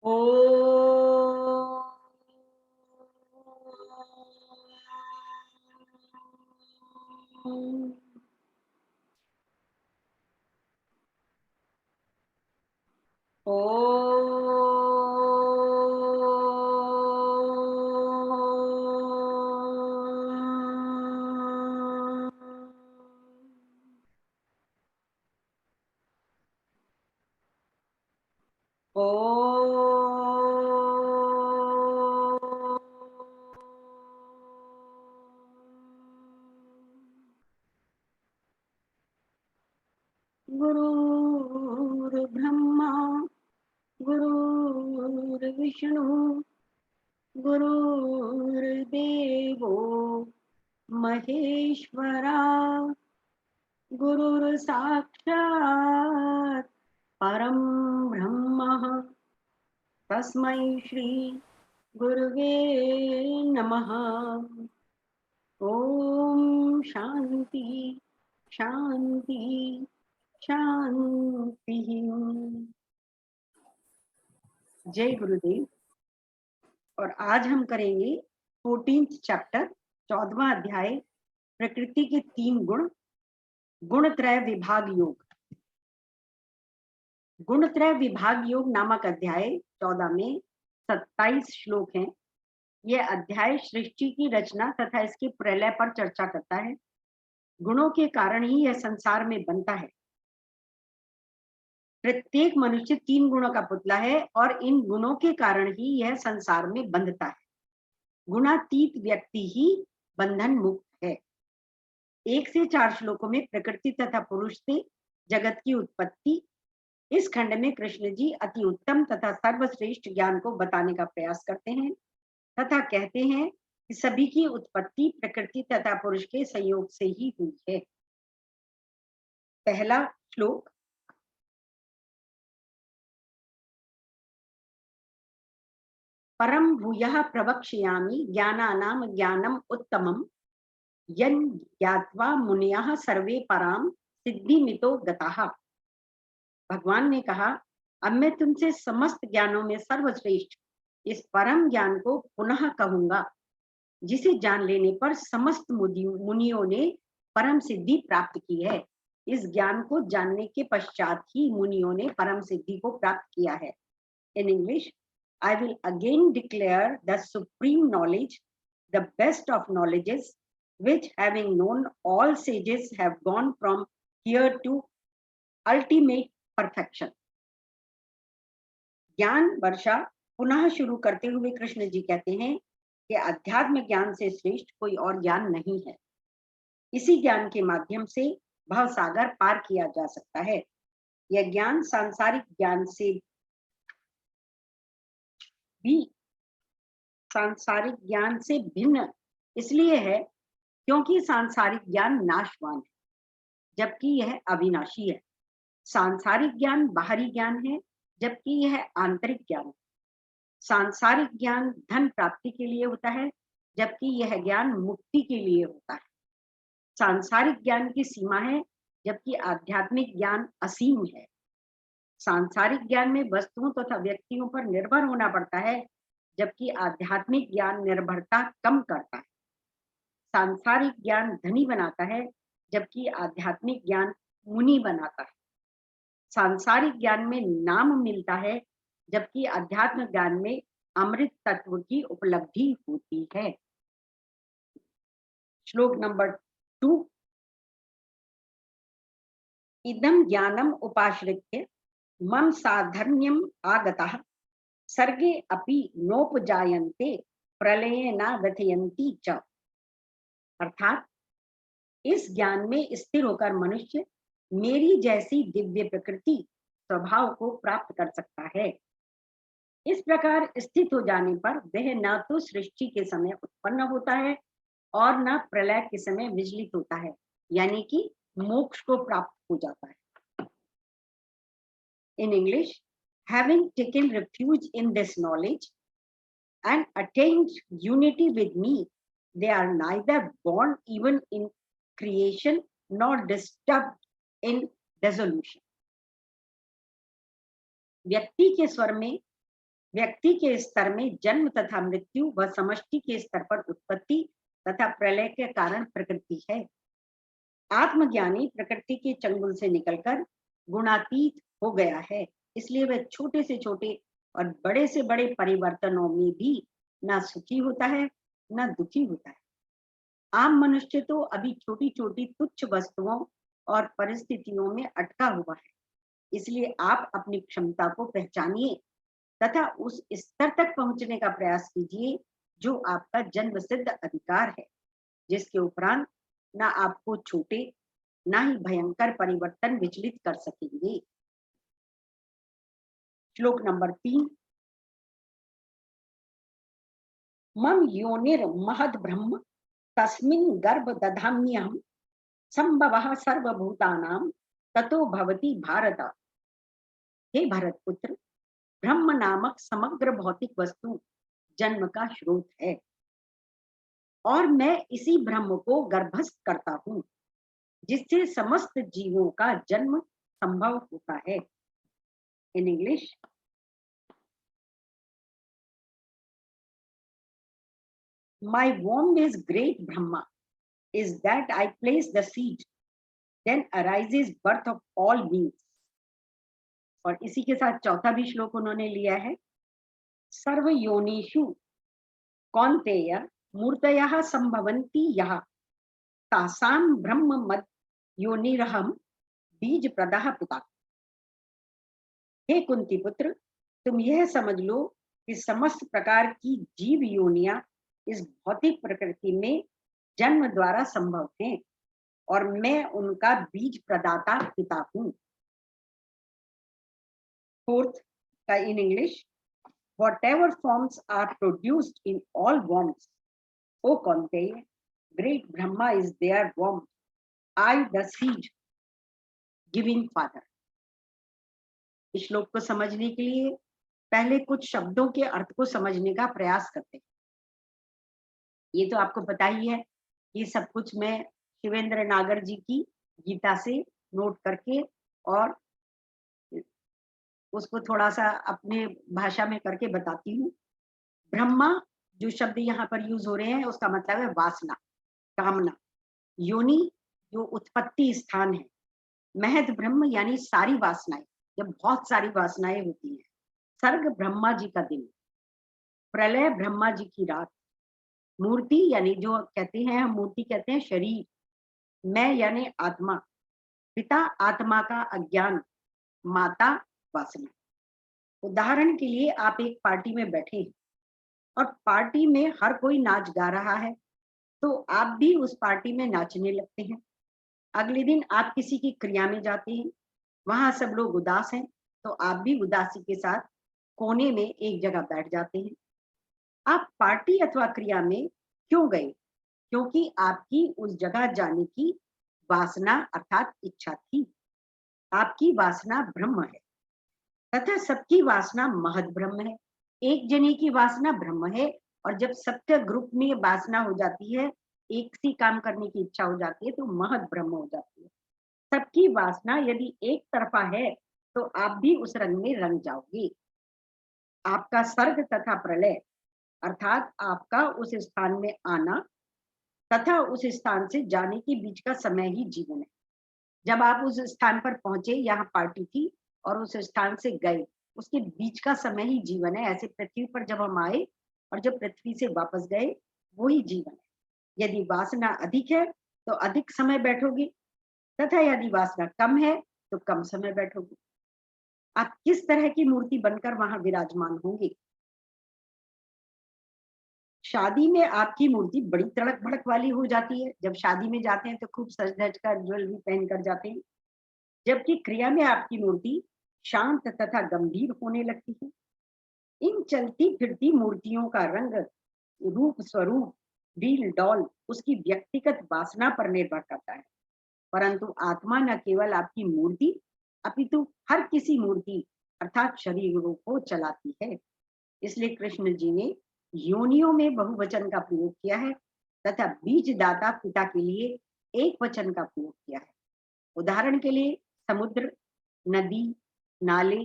ओ गुरुर्ब्रह्मा गुरुर्विष्णु गुरुर्देवो महेश्वरा गुरुर्साक्षात् परं ब्रह्म तस्मै श्री गुरुवे नमः। ओम शांति शांति शांति। जय गुरुदेव। और आज हम करेंगे 14th चैप्टर 14वां अध्याय प्रकृति के 3 गुण, गुणत्रय विभाग योग। गुणत्रय विभाग योग नामक अध्याय 14 में 27 श्लोक हैं। यह अध्याय सृष्टि की रचना तथा इसके प्रलय पर चर्चा करता है। गुणों के कारण ही यह संसार में बनता है। प्रत्येक मनुष्य 3 गुणों का पुतला है और इन गुणों के कारण ही यह संसार में बंधता है। गुणातीत व्यक्ति ही बंधन मुक्त है। 1 से 4 श्लोकों में प्रकृति तथा पुरुष से जगत की उत्पत्ति, इस खंड में कृष्ण जी अति उत्तम तथा सर्वश्रेष्ठ ज्ञान को बताने का प्रयास करते हैं तथा कहते हैं कि सभी की उत्पत्ति प्रकृति तथा पुरुष के संयोग से ही हुई है। पहला श्लोक। परम भूयः प्रवक्ष्यामि ज्ञानानां ज्ञानम उत्तमम यन् ज्ञात्वा मुनयः सर्वे पराम सिद्धिमितो गताः। भगवान ने कहा, अब मैं तुमसे समस्त ज्ञानों में सर्वश्रेष्ठ इस परम ज्ञान को पुनः कहूंगा, जिसे जान लेने पर समस्त मुनियों ने परम सिद्धि प्राप्त की है। इस ज्ञान को जानने के पश्चात ही मुनियों ने परम सिद्धि को प्राप्त किया है। In English, I will again declare the supreme knowledge, the best of knowledges, which having known all sages have gone from here to ultimate perfection. ज्ञान वर्षा पुनः शुरू करते हुए कृष्ण जी कहते हैं कि अध्यात्म ज्ञान से श्रेष्ठ कोई और ज्ञान नहीं है। इसी ज्ञान के माध्यम से भवसागर पार किया जा सकता है। यह ज्ञान सांसारिक ज्ञान से भिन्न इसलिए है क्योंकि सांसारिक ज्ञान नाशवान है, जबकि यह अविनाशी है। सांसारिक ज्ञान बाहरी ज्ञान है, जबकि यह आंतरिक ज्ञान है। सांसारिक ज्ञान धन प्राप्ति के लिए होता है, जबकि यह ज्ञान मुक्ति के लिए होता है। सांसारिक ज्ञान की सीमा है, जबकि आध्यात्मिक ज्ञान असीम है। सांसारिक ज्ञान में वस्तुओं तथा व्यक्तियों पर निर्भर होना पड़ता है, जबकि आध्यात्मिक ज्ञान निर्भरता कम करता है। सांसारिक ज्ञान धनी बनाता है, जबकि आध्यात्मिक ज्ञान मुनि बनाता है। सांसारिक ज्ञान में नाम मिलता है, जबकि अध्यात्म ज्ञान में अमृत तत्व की उपलब्धि होती है। श्लोक नंबर 2। इदं ज्ञानम उपाश्रित्य मम साधर्म्यम आगतः सर्गे अपि नोपजायन्ते प्रलये न व्यथयन्ति च। अर्थात इस ज्ञान में स्थिर होकर मनुष्य मेरी जैसी दिव्य प्रकृति स्वभाव को प्राप्त कर सकता है। इस प्रकार स्थित हो जाने पर वह न तो सृष्टि के समय उत्पन्न होता है और न प्रलय के समय विचलित होता है, यानी कि मोक्ष को प्राप्त हो जाता है। In English, having taken refuge in this knowledge and attained unity with me, they are neither born even in creation nor disturbed in dissolution. व्यक्ति के स्वर में व्यक्ति के स्तर में जन्म तथा मृत्यु व समष्टि के स्तर पर उत्पत्ति तथा प्रलय के कारण प्रकृति है। आत्मज्ञानी प्रकृति के चंगुल से निकलकर गुणातीत हो गया है, इसलिए वह छोटे से छोटे और बड़े से बड़े परिवर्तनों में भी ना सुखी होता है ना दुखी होता है। आम मनुष्य तो अभी छोटी छोटी तुच्छ वस्तुओं और परिस्थितियों में अटका हुआ है, इसलिए आप अपनी क्षमता को पहचानिए तथा उस स्तर तक पहुंचने का प्रयास कीजिए जो आपका जन्म सिद्ध अधिकार है, जिसके उपरांत ना आपको छोटे ना ही भयंकर परिवर्तन विचलित कर सकेंगे। श्लोक नंबर 3। मम योनिर महद ब्रह्म तस्मिन् गर्भ दधाम्यहम् संभवः सर्वभूतानां ततो भवति भारत। हे भरत पुत्र, ब्रह्म नामक समग्र भौतिक वस्तु जन्म का स्रोत है और मैं इसी ब्रह्म को गर्भस्थ करता हूँ, जिससे समस्त जीवों का जन्म संभव होता है। In English, my womb is great Brahma, is that I place the seed, then arises birth of all beings। और इसी के साथ चौथा भी श्लोक उन्होंने लिया है, सर्व योनिषु कौन्तेय मूर्तयः संभवन्ति यः तासाम ब्रह्म मद योनिरहम बीज प्रदाह पिता। हे कुंती पुत्र, तुम यह समझ लो कि समस्त प्रकार की जीव योनियां इस भौतिक प्रकृति में जन्म द्वारा संभव हैं और मैं उनका बीज प्रदाता पिता हूँ। फोर्थ का in English, whatever forms are produced in all wombs, O Kaunteya, great Brahma is their womb, I the seed giving father। इस श्लोक को समझने के लिए पहले कुछ शब्दों के अर्थ को समझने का प्रयास करते हैं। ये तो आपको पता ही है, ये सब कुछ मैं शिवेंद्र नागर जी की गीता से नोट करके और उसको थोड़ा सा अपने भाषा में करके बताती हूँ। ब्रह्मा जो शब्द यहाँ पर यूज हो रहे हैं उसका मतलब है वासना, कामना। योनि जो उत्पत्ति स्थान है। महद ब्रह्म यानी सारी वासनाएं, जब बहुत सारी वासनाएं होती हैं। सर्ग ब्रह्मा जी का दिन, प्रलय ब्रह्मा जी की रात। मूर्ति यानी जो कहते हैं, हम मूर्ति कहते हैं शरीर। मैं यानी आत्मा, पिता आत्मा का अज्ञान, माता वासना। उदाहरण के लिए आप एक पार्टी में बैठे हैं और पार्टी में हर कोई नाच गा रहा है, तो आप भी उस पार्टी में नाचने लगते हैं। अगले दिन आप किसी की क्रिया में जाते हैं, वहां सब लोग उदास हैं, तो आप भी उदासी के साथ कोने में एक जगह बैठ जाते हैं। आप पार्टी अथवा क्रिया में क्यों गए? क्योंकि आपकी उस जगह जाने की वासना अर्थात इच्छा थी। आपकी वासना ब्रह्म है तथा सबकी वासना महद ब्रह्म है। एक जने की वासना ब्रह्म है और जब सबके ग्रुप में वासना हो जाती है, एक सी काम करने की इच्छा हो जाती है, तो महद ब्रह्म हो जाती है। सबकी वासना यदि एक तरफा है तो आप भी उस रंग में रंग जाओगे। आपका सर्ग तथा प्रलय अर्थात आपका उस स्थान में आना तथा उस स्थान से जाने के बीच का समय ही जीवन है। जब आप उस स्थान पर पहुंचे, यहाँ पार्टी थी और उस स्थान से गए, उसके बीच का समय ही जीवन है। ऐसे पृथ्वी पर जब हम आए और जब पृथ्वी से वापस गए, वही जीवन है। यदि वासना अधिक है तो अधिक समय बैठोगे तथा यदि वासना कम है तो कम समय बैठोगे। आप किस तरह की मूर्ति बनकर वहां विराजमान होंगे? शादी में आपकी मूर्ति बड़ी तड़क भड़क वाली हो जाती है। जब शादी में जाते हैं तो खूब सज धज कर ज्वेलरी पहन कर जाते हैं, जबकि क्रिया में आपकी मूर्ति शांत तथा गंभीर होने लगती है। इन चलती फिरती मूर्तियों का रंग, रूप, स्वरूप, डील डॉल उसकी व्यक्तिगत वासना पर निर्भर करता है, परंतु आत्मा न केवल आपकी मूर्ति अपितु हर किसी मूर्ति अर्थात शरीर को चलाती है। इसलिए कृष्ण जी ने योनियों में बहुवचन का प्रयोग किया है तथा बीजदाता पिता के लिए एक वचन का प्रयोग किया है। उदाहरण के लिए समुद्र, नदी, नाले,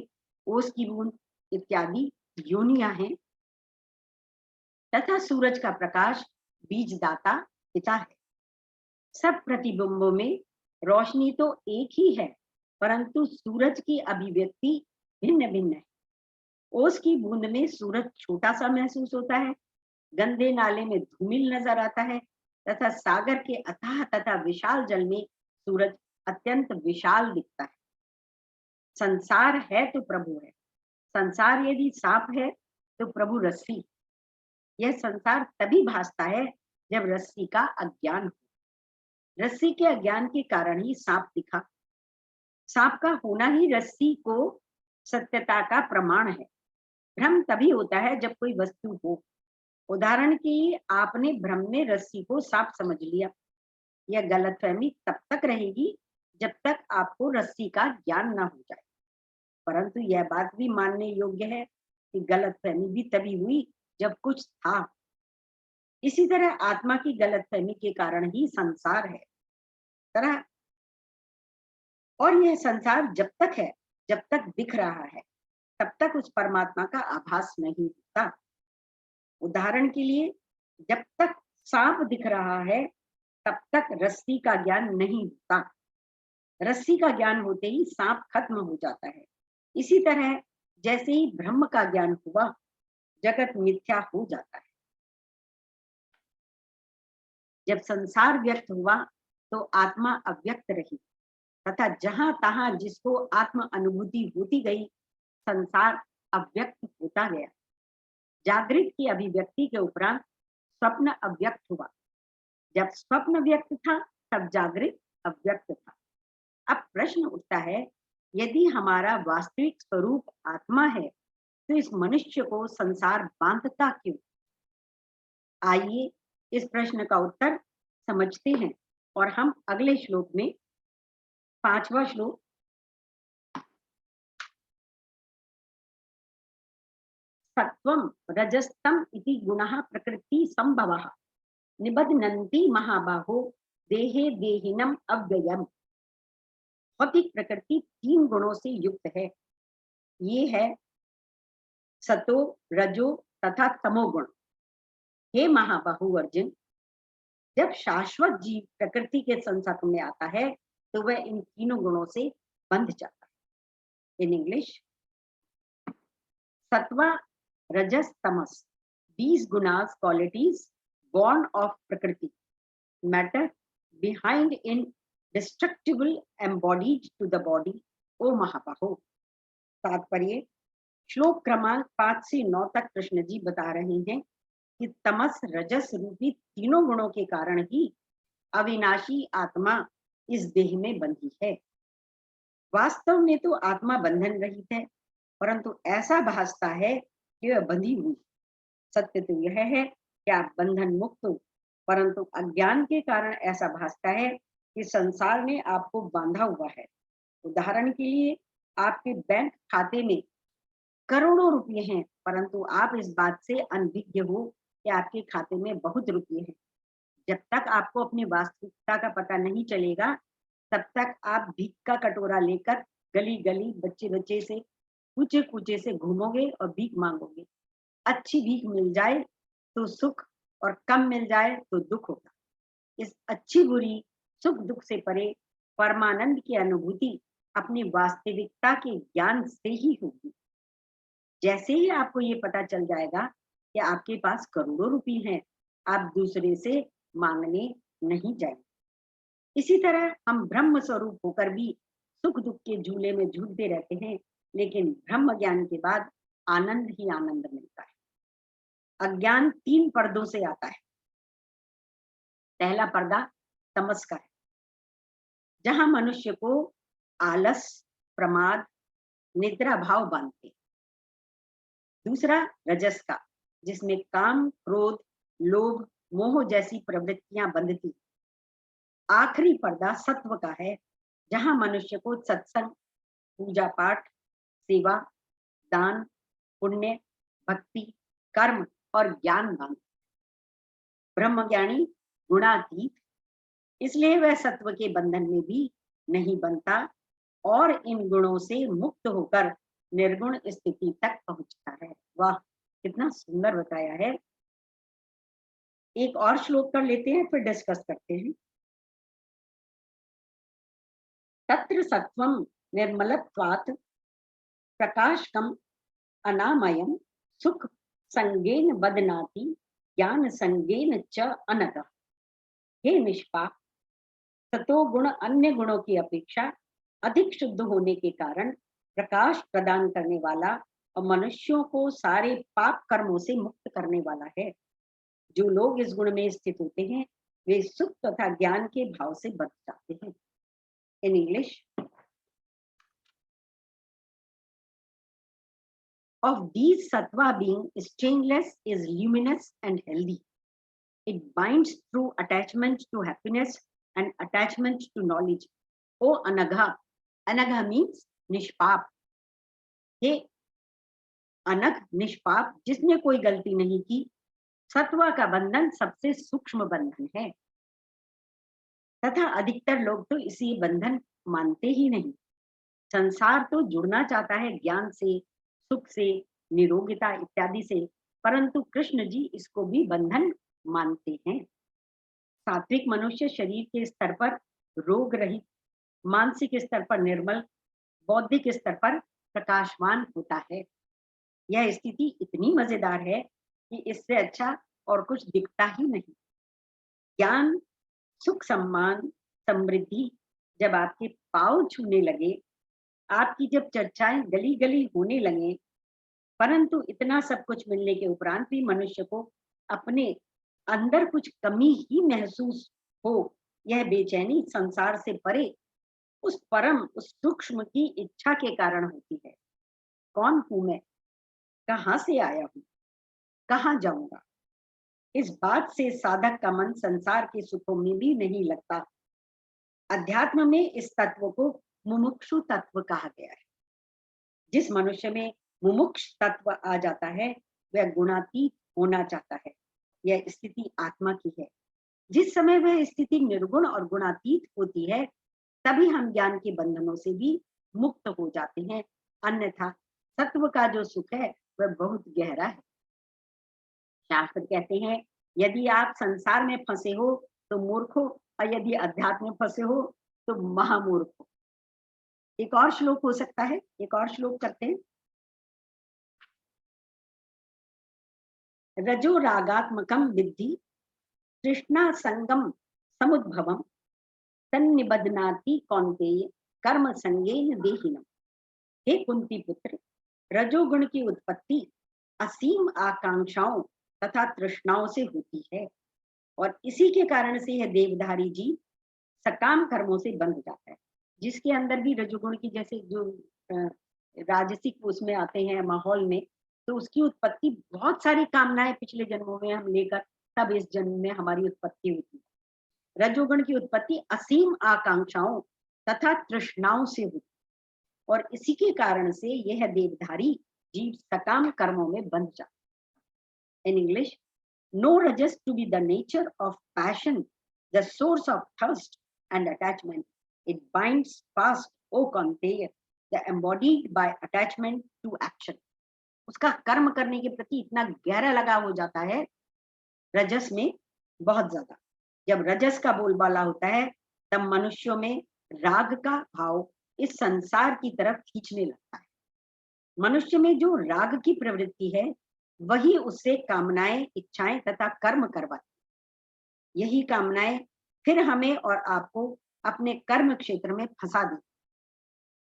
ओस की बूंद इत्यादि योनियां हैं तथा सूरज का प्रकाश बीजदाता पिता है। सब प्रतिबिंबों में रोशनी तो एक ही है, परंतु सूरज की अभिव्यक्ति भिन्न भिन्न है। ओस की बूंद में सूरज छोटा सा महसूस होता है, गंदे नाले में धूमिल नजर आता है तथा सागर के अथाह तथा विशाल जल में सूरज अत्यंत विशाल दिखता है। संसार है तो प्रभु है। संसार यदि सांप है तो प्रभु रस्सी। यह संसार तभी भासता है जब रस्सी का अज्ञान हो। रस्सी के अज्ञान के कारण ही सांप दिखा। सांप का होना ही रस्सी को सत्यता का प्रमाण है। भ्रम तभी होता है जब कोई वस्तु हो। उदाहरण के लिए आपने भ्रम में रस्सी को सांप समझ लिया। यह गलतफहमी तब तक रहेगी जब तक आपको रस्सी का ज्ञान न हो जाए। परंतु यह बात भी मानने योग्य है कि गलतफहमी भी तभी हुई जब कुछ था। इसी तरह आत्मा की गलतफहमी के कारण ही संसार है। तरह और यह संसार जब तक है, जब तक दिख रहा है, तब तक उस परमात्मा का आभास नहीं होता। उदाहरण के लिए, जब तक सांप दिख रहा है तब तक रस्सी का ज्ञान नहीं होता। रस्सी का ज्ञान होते ही सांप खत्म हो जाता है। इसी तरह जैसे ही ब्रह्म का ज्ञान हुआ, जगत मिथ्या हो जाता है। जब संसार व्यक्त हुआ तो आत्मा अव्यक्त रही तथा जहां तहां जिसको आत्म अनुभूति होती गई, संसार अव्यक्त होता गया। जागृत की अभिव्यक्ति के उपरांत स्वप्न अव्यक्त हुआ। जब स्वप्न व्यक्त था तब जागृत अव्यक्त था। अब प्रश्न उठता है, यदि हमारा वास्तविक स्वरूप आत्मा है तो इस मनुष्य को संसार बांधता क्यों? आइए इस प्रश्न का उत्तर समझते हैं और हम अगले श्लोक में, 5वां श्लोक, सत्वं रजस्तम इति गुणः प्रकृति संभवः निबध्नन्ति महाबाहो देहे देहिनम अव्ययम्। भौतिक प्रकृति 3 गुणों से युक्त है। ये है सतो, रजो तथा तमोगुण। हे महाबाहु अर्जुन, जब शाश्वत जीव प्रकृति के संसर्ग में आता है तो वह इन तीनों गुणों से बंध जाता है। इन इंग्लिश, सत्वा, रजस, तमस, these gunas qualities born of prakriti, matter behind indestructible embodied to the body, o महाबाहो। तात्पर्य, श्लोक क्रमांक 5 से 9 तक कृष्ण जी बता रहे हैं कि तमस रजस रूपी तीनों गुणों के कारण ही अविनाशी आत्मा इस देह में बंधी है। वास्तव में तो आत्मा बंधन रहित है, परंतु ऐसा भासता है कि वह बंधी हुई। सत्य तो यह है कि आप बंधन मुक्त हो, परंतु अज्ञान के कारण ऐसा भासता है कि संसार ने आपको बांधा हुआ है। उदाहरण के लिए, आपके बैंक खाते में करोड़ों रुपए हैं, परंतु आप इस बात से अनभिज्ञ हो कि आपके खाते में बहुत रुपए हैं। जब तक आपको अपनी वास्तविकता का पता नहीं चलेगा, तब तक आप भीख का कटोरा लेकर गली गली बच्चे बच्चे से कूचे कूचे से घूमोगे और भीख मांगोगे। अच्छी भीख मिल जाए तो सुख और कम मिल जाए तो दुख होगा। इस अच्छी बुरी सुख दुख से परे परमानंद की अनुभूति अपनी वास्तविकता के ज्ञान से ही होगी। जैसे ही आपको ये पता चल जाएगा कि आपके पास करोड़ों रुपए हैं, आप दूसरे से मांगने नहीं जाएंगे। इसी तरह हम ब्रह्म स्वरूप होकर भी सुख दुख के झूले में झूलते रहते हैं, लेकिन ब्रह्म ज्ञान के बाद आनंद ही आनंद मिलता है। अज्ञान 3 पर्दों से आता है। पहला पर्दा तमस का है, जहां मनुष्य को आलस, प्रमाद, निद्रा भाव बांधते। दूसरा रजस का, जिसमें काम, क्रोध, लोभ, मोह जैसी प्रवृत्तियां बंधती। आखिरी पर्दा सत्व का है, जहां मनुष्य को सत्संग, पूजा पाठ, सेवा, दान, पुण्य, भक्ति, कर्म और ज्ञान बांधते। ब्रह्मज्ञानी गुणातीत, इसलिए वह सत्व के बंधन में भी नहीं बनता और इन गुणों से मुक्त होकर निर्गुण स्थिति तक पहुंचता है। वाह, कितना सुंदर बताया है। एक और श्लोक कर लेते हैं, फिर डिस्कस करते हैं। तत्र सत्वं निर्मलत्वात् प्रकाशकम अनामयम सुख संगेन बदनाति ज्ञान संगेन च अनघ। हे निष्पाप, सतो गुण अन्य गुणों की अपेक्षा अधिक शुद्ध होने के कारण प्रकाश प्रदान करने वाला और मनुष्यों को सारे पाप कर्मों से मुक्त करने वाला है। जो लोग इस गुण में स्थित होते हैं वे सुख तथा ज्ञान के भाव से बच जाते हैं। In English, of these sattva being stainless is luminous and healthy. It binds through attachment to happiness and attachment to knowledge. O anagha, anagha means निष्पाप। हे अनघ निष्पाप, जिसने कोई गलती नहीं की, सत्व का बंधन सबसे सूक्ष्म बंधन है तथा अधिकतर लोग तो इसी बंधन मानते ही नहीं। संसार तो जुड़ना चाहता है ज्ञान से, सुख से, निरोगिता इत्यादि से, परंतु कृष्ण जी इसको भी बंधन मानते हैं। सात्विक मनुष्य शरीर के स्तर पर रोग रहित, मानसिक स्तर पर निर्मल, बौद्धिक स्तर पर प्रकाशवान होता है। यह स्थिति इतनी मजेदार है कि इससे अच्छा और कुछ दिखता ही नहीं। ज्ञान, सुख, सम्मान, समृद्धि जब आपके पांव छूने लगे, आपकी जब चर्चाएं गली गली होने लगे, परंतु इतना सब कुछ मिलने के उपरांत भी मनुष्य को अपने अंदर कुछ कमी ही महसूस हो, यह बेचैनी संसार से परे उस परम, उस सूक्ष्म की इच्छा के कारण होती है। कौन हूं मैं, कहां से आया हूं, कहां जाऊंगा, इस बात से साधक का मन संसार के सुखों में भी नहीं लगता। अध्यात्म में इस तत्व को मुमुक्षु तत्व कहा गया है। जिस मनुष्य में मुमुक्ष तत्व आ जाता है वह गुणातीत होना चाहता है। यह स्थिति आत्मा की है। जिस समय वह स्थिति निर्गुण और गुणातीत होती है तभी हम ज्ञान के बंधनों से भी मुक्त हो जाते हैं। अन्यथा सत्व का जो सुख है वह बहुत गहरा है। शास्त्र कहते हैं, यदि आप संसार में फंसे हो तो मूर्ख हो, और यदि अध्यात्म में फंसे हो तो महामूर्ख हो। एक और श्लोक हो सकता है, एक और श्लोक करते हैं। रजो रागात्मकम विद्धि तृष्णा संगम समुद्भवम तन्निबध्नाति कौन्तेय कर्म संगेन देहिनम। हे कुंती पुत्र, रजोगुण की उत्पत्ति असीम आकांक्षाओं तथा तृष्णाओं से होती है और इसी के कारण से यह देवधारी जी सकाम कर्मों से बंध जाता है। जिसके अंदर भी रजोगुण की, जैसे जो राजसिक उसमें आते हैं माहौल में, तो उसकी उत्पत्ति बहुत सारी कामनाएं पिछले जन्मों में हम लेकर तब इस जन्म में हमारी उत्पत्ति होती है। रजोगुण की उत्पत्ति असीम आकांक्षाओं तथा तृष्णाओं से होती है और इसी के कारण से यह देवधारी जीव सकाम कर्मों में बंध जाता है। In English, know rajas to be the nature of passion, the source of thirst and attachment. It binds fast, O Kaunteya, the embodied by attachment to action. उसका कर्म करने के प्रति इतना गहरा लगाव हो जाता है रजस में, बहुत ज्यादा। जब रजस का बोलबाला होता है तब मनुष्यों में राग का भाव इस संसार की तरफ खींचने लगता है। मनुष्य में जो राग की प्रवृत्ति है वही उससे कामनाएं, इच्छाएं तथा कर्म करवाती। यही कामनाएं फिर हमें और आपको अपने कर्म क्षेत्र में फंसा दी।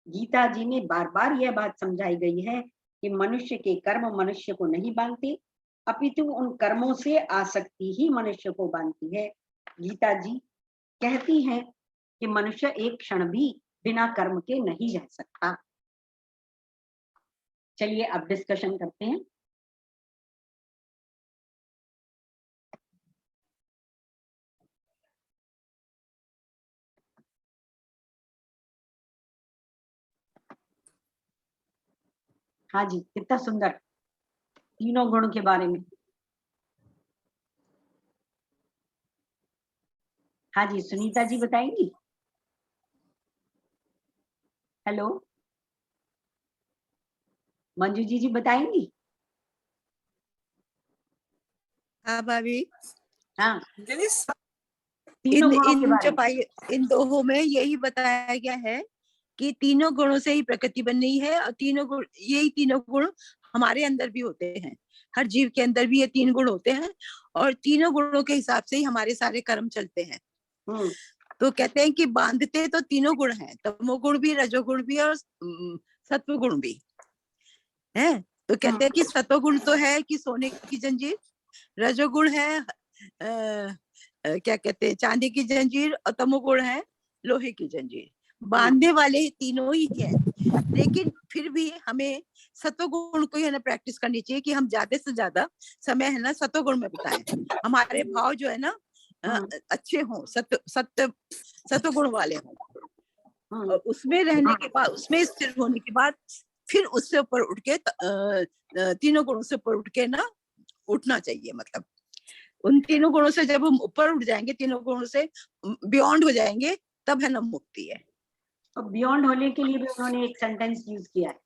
गीता जी में बार बार यह बात समझाई गई है कि मनुष्य के कर्म मनुष्य को नहीं बांधते, अपितु उन कर्मों से आसक्ति ही मनुष्य को बांधती है। गीता जी कहती हैं कि मनुष्य एक क्षण भी बिना कर्म के नहीं रह सकता। चलिए अब डिस्कशन करते हैं। हाँ जी, कितना सुंदर, तीनों गुण के बारे में। हाँ जी, सुनीता जी बताएंगी। हेलो। मंजू जी बताएंगी? हाँ भाभी, हाँ, इन तीनों गुणों के इन बारे में। इन दोहों में यही बताया गया है कि तीनों गुणों से ही प्रकृति बन रही है, और तीनों गुण, यही तीनों गुण हमारे अंदर भी होते हैं। हर जीव के अंदर भी ये तीन गुण होते हैं, और तीनों गुणों के हिसाब से ही हमारे सारे कर्म चलते हैं। तो कहते हैं कि बांधते तो तीनों गुण हैं, तमोगुण भी, रजोगुण भी, और सत्व गुण भी है। तो कहते हैं कि सत्वगुण तो है कि सोने की जंजीर, रजोगुण है क्या कहते हैं, चांदी की जंजीर, और तमोगुण है लोहे की जंजीर। बांधने वाले तीनों ही है, लेकिन फिर भी हमें सत्वगुण को है ना प्रैक्टिस करनी चाहिए कि हम ज्यादा से ज्यादा समय है ना सत्वगुण में बिताएं। हमारे भाव जो है ना अच्छे हों, सत्वगुण वाले हों, और उसमें रहने के बाद, उसमें स्थिर होने के बाद फिर उससे ऊपर उठ के तीनों गुणों से ऊपर उठ के ना उठना चाहिए। मतलब उन तीनों गुणों से जब हम ऊपर उठ जाएंगे, तीनों गुणों से बियॉन्ड हो जाएंगे, तब है ना मुक्ति है। तो बियॉन्ड होने के लिए भी उन्होंने एक सेंटेंस यूज किया है,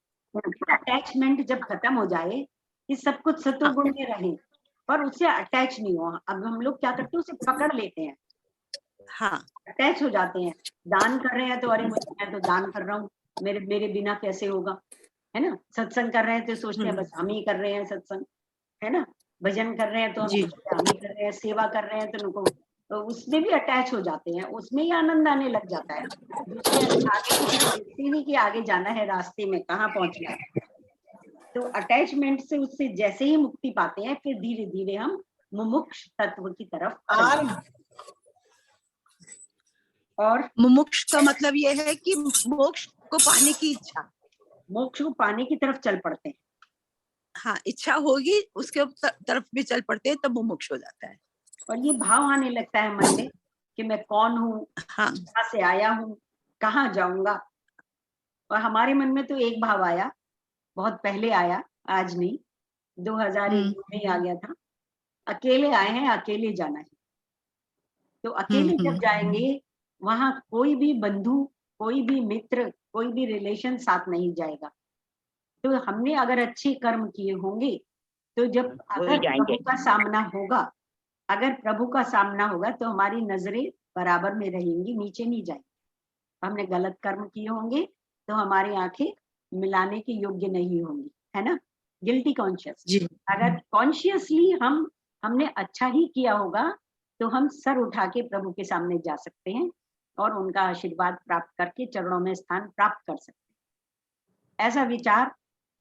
अटैचमेंट जब खत्म हो जाए कि सब कुछ सत्वगुण में रहे पर उससे अटैच नहीं हो। अब हम लोग क्या करते हैं, उसे पकड़ लेते हैं, हाँ, अटैच हो जाते हैं। दान कर रहे हैं तो अरे मैं तो दान कर रहा हूँ, मेरे मेरे बिना कैसे होगा, है ना। सत्संग कर रहे हैं तो सोचते हैं बस हम ही कर रहे हैं सत्संग, है ना। भजन कर रहे हैं तो हम सोचते हैं हम ही कर रहे हैं, सेवा कर रहे हैं तो उनको, तो उसमें भी अटैच हो जाते हैं, उसमें ही आनंद आने लग जाता है। दूसरे आगे कुछ देखते नहीं कि आगे जाना है, रास्ते में कहाँ पहुंचना है। तो अटैचमेंट से उससे जैसे ही मुक्ति पाते हैं, फिर धीरे धीरे हम मुमुक्ष तत्व की तरफ चलते हैं। और मुमुक्ष का मतलब यह है कि मोक्ष को पाने की इच्छा, मोक्ष को पाने की तरफ चल पड़ते हैं। हाँ, इच्छा होगी उसके तरफ भी चल पड़ते हैं, तब मुमुक्ष हो जाता है। और ये भाव आने लगता है मन में कि मैं कौन हूँ, हाँ, कहाँ से आया हूँ, कहाँ जाऊंगा। और हमारे मन में तो एक भाव आया, बहुत पहले आया, आज नहीं, 2001 में आ गया था, अकेले आए हैं, अकेले जाना है। तो अकेले जब जाएंगे वहां कोई भी बंधु, कोई भी मित्र, कोई भी रिलेशन साथ नहीं जाएगा। तो हमने अगर अच्छे कर्म किए होंगे तो जब अगर प्रभु का सामना होगा, अगर प्रभु का सामना होगा तो हमारी नजरें बराबर में रहेंगी, नीचे नहीं जाएंगी। हमने गलत कर्म किए होंगे तो हमारी आंखें मिलाने के योग्य नहीं होंगी, है ना। Guilty conscious. अगर कॉन्शियसली हमने अच्छा ही किया होगा तो हम सर उठा के प्रभु के सामने जा सकते हैं और उनका आशीर्वाद प्राप्त करके चरणों में स्थान प्राप्त कर सकते हैं। ऐसा विचार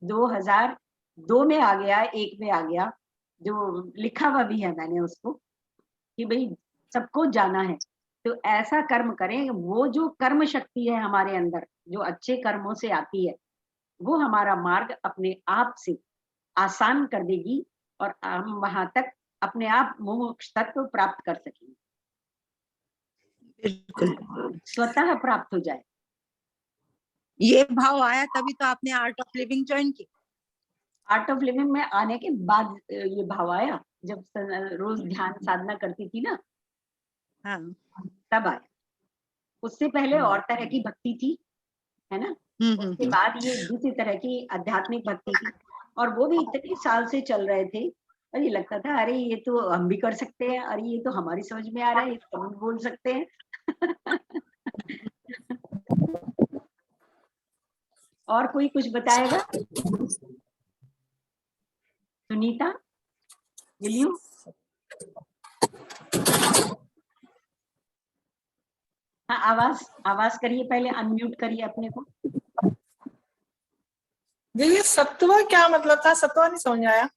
2002 में आ गया, 1 में आ गया, जो लिखा हुआ भी है मैंने उसको, कि भाई सबको जाना है। तो ऐसा कर्म करें, वो जो कर्म शक्ति है हमारे अंदर जो अच्छे कर्मों से आती है, वो हमारा मार्ग अपने आप से आसान कर देगी और हम वहां तक अपने आप मोक्ष तत्व प्राप्त कर सकेंगे, बिल्कुल। स्वतः प्राप्त हो जाए। ये भाव आया तभी तो आपने आर्ट ऑफ लिविंग ज्वाइन की। आर्ट ऑफ लिविंग में आने के बाद ये भाव आया, जब रोज ध्यान साधना करती थी ना, हाँ, तब आया। उससे पहले और तरह की भक्ति थी, है ना। उसके बाद ये दूसरी तरह की आध्यात्मिक भक्ति थी, और वो भी इतने साल से चल रहे थे, और ये लगता था अरे ये तो हम भी कर सकते हैं, अरे ये तो हमारी समझ में आ रहा है, ये तो हम भी बोल सकते हैं। और कोई कुछ बताएगा? Sunita, will you? हाँ, आवाज आवाज करिए, पहले अनम्यूट करिए अपने को। ये सत्व क्या मतलब था? सत्व नहीं समझ आया।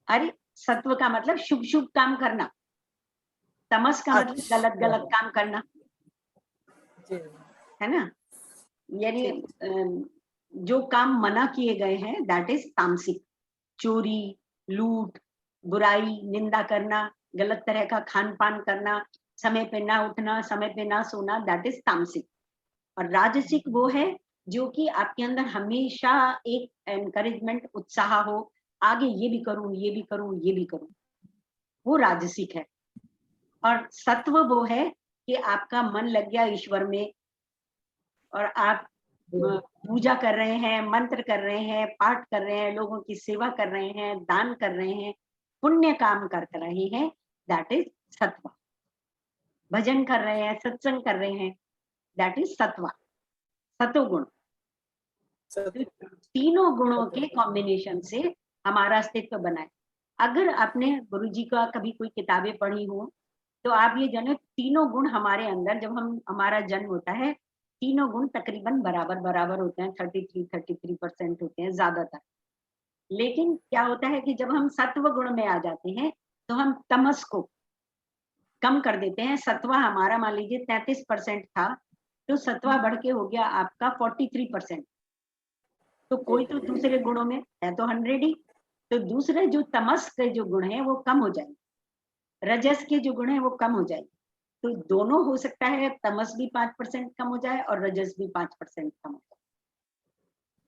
अरे सत्व का मतलब शुभ शुभ काम करना, तमस का मतलब गलत गलत काम करना, है ना। यानी जो काम मना किए गए हैं दैट इज तामसिक। चोरी, लूट, बुराई, निंदा करना, गलत तरह का खान पान करना, समय पे ना उठना, समय पे ना सोना, दैट इज तामसिक। और राजसिक वो है जो कि आपके अंदर हमेशा एक एनकरेजमेंट, उत्साह हो, आगे ये भी करूं, ये भी करूं, ये भी करूं, वो राजसिक है। और सत्व वो है कि आपका मन लग गया ईश्वर में और आप पूजा कर रहे हैं, मंत्र कर रहे हैं, पाठ कर रहे हैं, लोगों की सेवा कर रहे हैं, दान कर रहे हैं, पुण्य काम कर रहे हैं, दैट इज सत्व। भजन कर रहे हैं, सत्संग कर रहे हैं, दैट इज सत्वा, सतोगुण। तीनों गुणों के कॉम्बिनेशन से हमारा अस्तित्व बना है। अगर आपने गुरुजी का कभी कोई किताबें पढ़ी हो तो आप ये जानो, तीनों गुण हमारे अंदर, जब हम हमारा जन्म होता है, तीनों गुण तकरीबन बराबर बराबर होते हैं, 33% होते हैं ज्यादातर। लेकिन क्या होता है कि जब हम सत्व गुण में आ जाते हैं तो हम तमस को कम कर देते हैं। सत्वा हमारा मान लीजिए 33% था, तो सत्वा बढ़ के हो गया आपका 43%। तो कोई तो दूसरे गुणों में है तो 100 ही, तो दूसरे जो तमस के जो गुण है वो कम हो जाएंगे, रजस के जो गुण है वो कम हो जाएंगे। तो दोनों हो सकता है, तमस भी 5% कम हो जाए और रजस भी 5% कम हो जाए,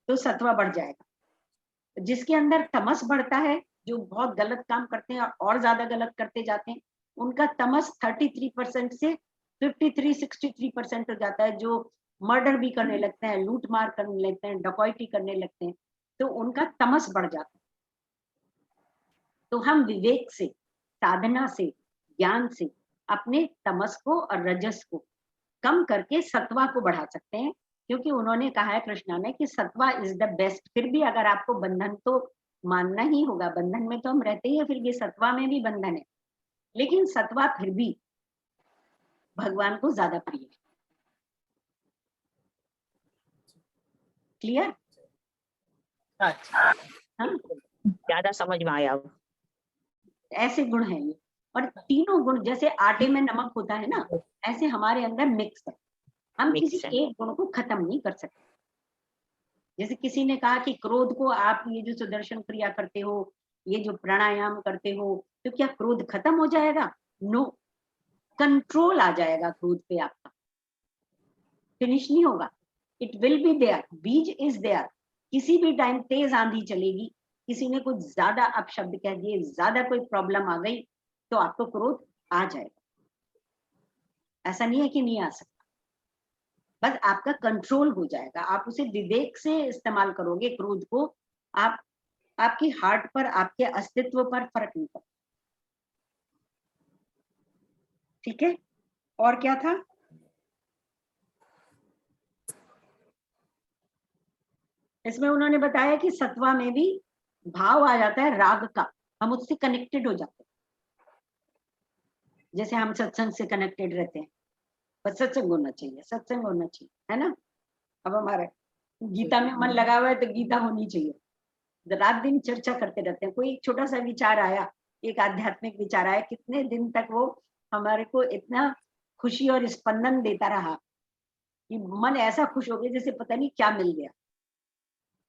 तो सत्वा बढ़ जाएगा। जिसके अंदर तमस बढ़ता है, जो बहुत गलत काम करते हैं और ज्यादा गलत करते जाते हैं, उनका तमस 33% से 53-63% हो जाता है। जो मर्डर भी करने लगते हैं, लूट मार करने लगते हैं, डकैती करने लगते हैं, तो उनका तमस बढ़ जाता है। तो हम विवेक से, साधना से, ज्ञान से अपने तमस को और रजस को कम करके सत्वा को बढ़ा सकते हैं। क्योंकि उन्होंने कहा है कृष्णा ने कि सत्वा इज द बेस्ट। फिर भी अगर आपको बंधन तो मानना ही होगा, बंधन में तो हम रहते ही है, फिर भी सत्वा में भी बंधन है, लेकिन सत्वा फिर भी भगवान को ज्यादा प्रिय है। क्लियर? अच्छा, हाँ, ज्यादा समझ में आया अब। ऐसे गुण हैं ये। और तीनों गुण जैसे आटे में नमक होता है ना, ऐसे हमारे अंदर मिक्स है। हम Mix किसी है। एक गुण को खत्म नहीं कर सकते। जैसे किसी ने कहा कि क्रोध को आप ये जो सुदर्शन क्रिया करते हो, ये जो प्राणायाम करते हो, तो क्या क्रोध खत्म हो जाएगा? नो, कंट्रोल आ जाएगा क्रोध पे आपका, फिनिश नहीं होगा। इट विल बी देयर, बीज इज देयर। किसी भी टाइम तेज आंधी चलेगी, किसी ने कुछ ज्यादा अपशब्द कह दिए, ज्यादा कोई प्रॉब्लम आ गई, तो आपको क्रोध आ जाएगा। ऐसा नहीं है कि नहीं आ सकता, बस आपका कंट्रोल हो जाएगा। आप उसे विवेक से इस्तेमाल करोगे क्रोध को। आप, आपकी हार्ट पर, आपके अस्तित्व पर फर्क नहीं पड़ता। ठीक है? और क्या था? इसमें उन्होंने बताया कि सत्वा में भी भाव आ जाता है राग का, हम उससे कनेक्टेड हो जाते हैं। जैसे हम सत्संग से कनेक्टेड रहते हैं, बस सत्संग होना चाहिए, सत्संग होना चाहिए, है ना? अब हमारे गीता में मन लगा हुआ है तो गीता होनी चाहिए। रात दिन चर्चा करते रहते हैं। कोई एक छोटा सा विचार आया, एक आध्यात्मिक विचार आया, कितने दिन तक वो हमारे को इतना खुशी और स्पंदन देता रहा कि मन ऐसा खुश हो गया जैसे पता नहीं क्या मिल गया।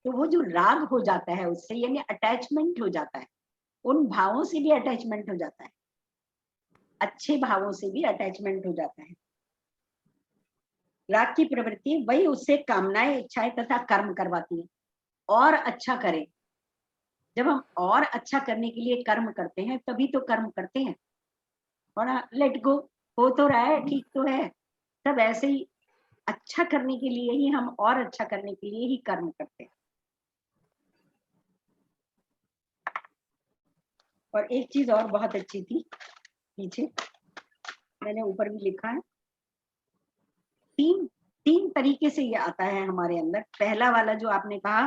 तो वो जो राग हो जाता है उससे, यानी अटैचमेंट हो जाता है, उन भावों से भी अटैचमेंट हो जाता है, अच्छे भावों से भी अटैचमेंट हो जाता है। राग की प्रवृत्ति वही उससे कामनाएं, इच्छाएं तथा कर्म करवाती है और अच्छा करें। जब हम और अच्छा करने के लिए कर्म करते हैं तभी तो कर्म करते हैं। थोड़ा लेट गो, हो तो रहा है, ठीक तो है, सब ऐसे ही अच्छा करने के लिए ही हम, और अच्छा करने के लिए ही कर्म करते हैं। और एक चीज और बहुत अच्छी थी, पीछे मैंने ऊपर भी लिखा है, तीन तीन तरीके से ये आता है हमारे अंदर। पहला वाला जो आपने कहा,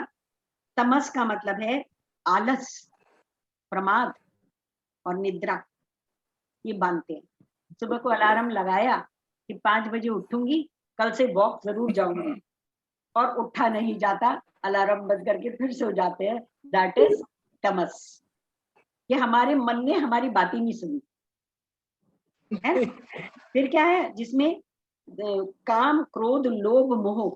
तमस का मतलब है आलस, प्रमाद और निद्रा, ये बांधते हैं। सुबह को अलार्म लगाया कि 5 बजे उठूंगी, कल से वॉक जरूर जाऊंगी, और उठा नहीं जाता, अलार्म बंद करके फिर सो जाते हैं, दैट इज तमस। ये हमारे मन ने हमारी बात ही नहीं सुनी है। फिर क्या है जिसमें काम, क्रोध, लोभ, मोह।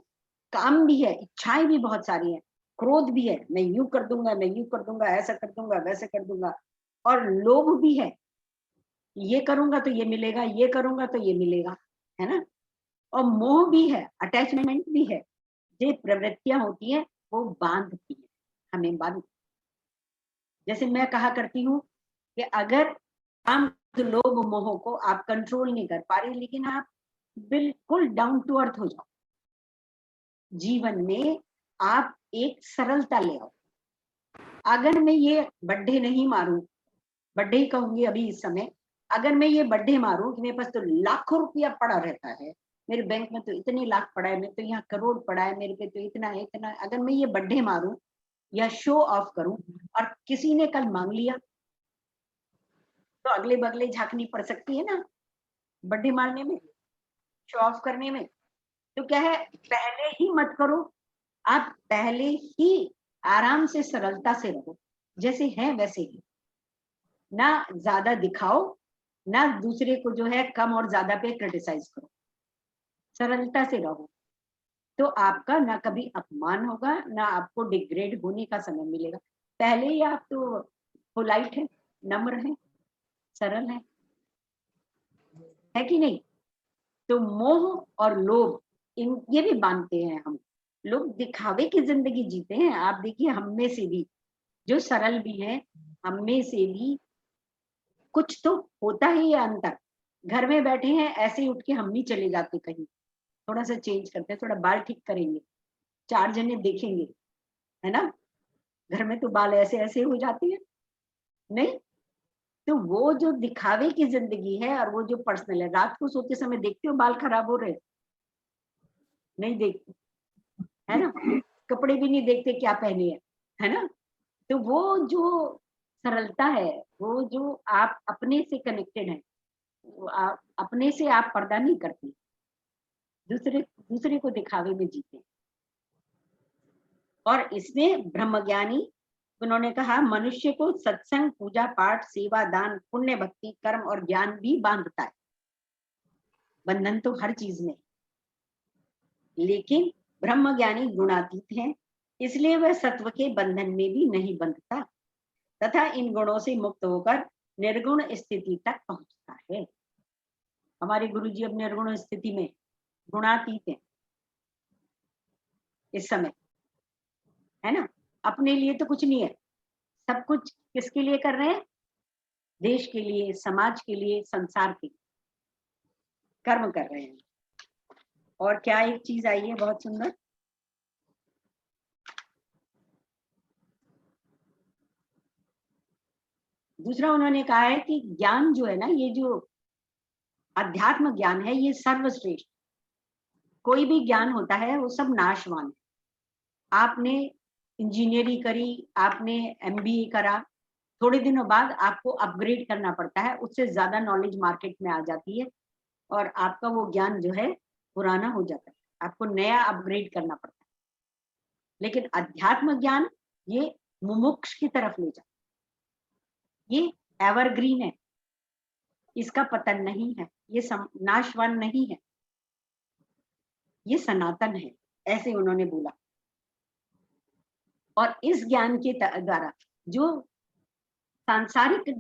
काम भी है, इच्छाएं भी बहुत सारी हैं, क्रोध भी है, मैं यूं कर दूंगा, मैं यूं कर दूंगा, ऐसा कर दूंगा, वैसे कर दूंगा। और लोभ भी है, ये करूंगा तो ये मिलेगा, ये करूंगा तो ये मिलेगा, है ना? और मोह भी है, अटैचमेंट भी है। ये प्रवृत्तियां होती है, वो बांधती है, हमें बांध। जैसे मैं कहा करती हूँ कि अगर काम, लोभ, मोह को आप कंट्रोल नहीं कर पा रहे, लेकिन आप बिल्कुल डाउन टू अर्थ हो जाओ, जीवन में आप एक सरलता ले आओ। अगर मैं ये बड्ढे नहीं मारूं, बड्ढे ही कहूंगी अभी इस समय, अगर मैं ये बड्ढे मारूं कि मेरे पास तो लाखों रुपया पड़ा रहता है, मेरे बैंक में तो इतने लाख पड़ा है, मैं तो यहाँ करोड़ पड़ा है, मेरे पे तो इतना है इतना है, अगर मैं ये बड्ढे मारूं या शो ऑफ करूं और किसी ने कल मांग लिया तो अगले बगले झांकनी पड़ सकती है ना, बड्ढे मारने में, शो ऑफ करने में। तो क्या है, पहले ही मत करो, आप पहले ही आराम से सरलता से रहो, जैसे है वैसे ही, ना ज्यादा दिखाओ, ना दूसरे को जो है कम और ज्यादा पे क्रिटिसाइज करो, सरलता से रहो। तो आपका ना कभी अपमान होगा, ना आपको डिग्रेड होने का समय मिलेगा। पहले ही आप तो पोलाइट है, नम्र है, सरल है कि नहीं? तो मोह और लोभ, इन ये भी मानते हैं हम लोग, दिखावे की जिंदगी जीते हैं। आप देखिए, हम में से भी जो सरल भी हैं, हम में से भी कुछ तो होता ही है अंतर। घर में बैठे हैं, ऐसे ही उठ के हम भी चले जाते कहीं, थोड़ा सा चेंज करते हैं, थोड़ा बाल ठीक करेंगे, 4 जने देखेंगे, है ना? घर में तो बाल ऐसे ऐसे हो जाती है, नहीं? तो वो जो दिखावे की जिंदगी है और वो जो पर्सनल है, रात को सोते समय देखते हो बाल खराब हो रहे? नहीं देखते, है ना? कपड़े भी नहीं देखते क्या पहने है ना? तो वो जो सरलता है, वो जो आप अपने से कनेक्टेड है, आप अपने से आप पर्दा नहीं करते, दूसरे दूसरे को दिखावे में जीते। और इसमें ब्रह्मज्ञानी, उन्होंने कहा, मनुष्य को सत्संग, पूजा पाठ, सेवा, दान, पुण्य, भक्ति, कर्म और ज्ञान भी बांधता है। बंधन तो हर चीज में, लेकिन ब्रह्मज्ञानी गुणातीत है, इसलिए वह सत्व के बंधन में भी नहीं बंधता तथा इन गुणों से मुक्त होकर निर्गुण स्थिति तक पहुंचता है। हमारे गुरुजी अब निर्गुण स्थिति में, गुणातीत है इस समय, है ना? अपने लिए तो कुछ नहीं है, सब कुछ किसके लिए कर रहे हैं? देश के लिए, समाज के लिए, संसार के लिए कर्म कर रहे हैं। और क्या एक चीज आई है बहुत सुंदर, दूसरा उन्होंने कहा है कि ज्ञान जो है ना, ये जो अध्यात्म ज्ञान है, ये सर्वश्रेष्ठ। कोई भी ज्ञान होता है वो सब नाशवान है। आपने इंजीनियरिंग करी, आपने एमबीए करा, थोड़े दिनों बाद आपको अपग्रेड करना पड़ता है, उससे ज्यादा नॉलेज मार्केट में आ जाती है और आपका वो ज्ञान जो है पुराना हो जाता है, आपको नया अपग्रेड करना पड़ता है। लेकिन अध्यात्म ज्ञान ये मुमुक्ष की तरफ ले जाता है, ये एवरग्रीन है, इसका पतन नहीं है, ये नाशवान नहीं है, ये सनातन है, ऐसे उन्होंने बोला। और इस ज्ञान के द्वारा जो सांसारिक ज्ञान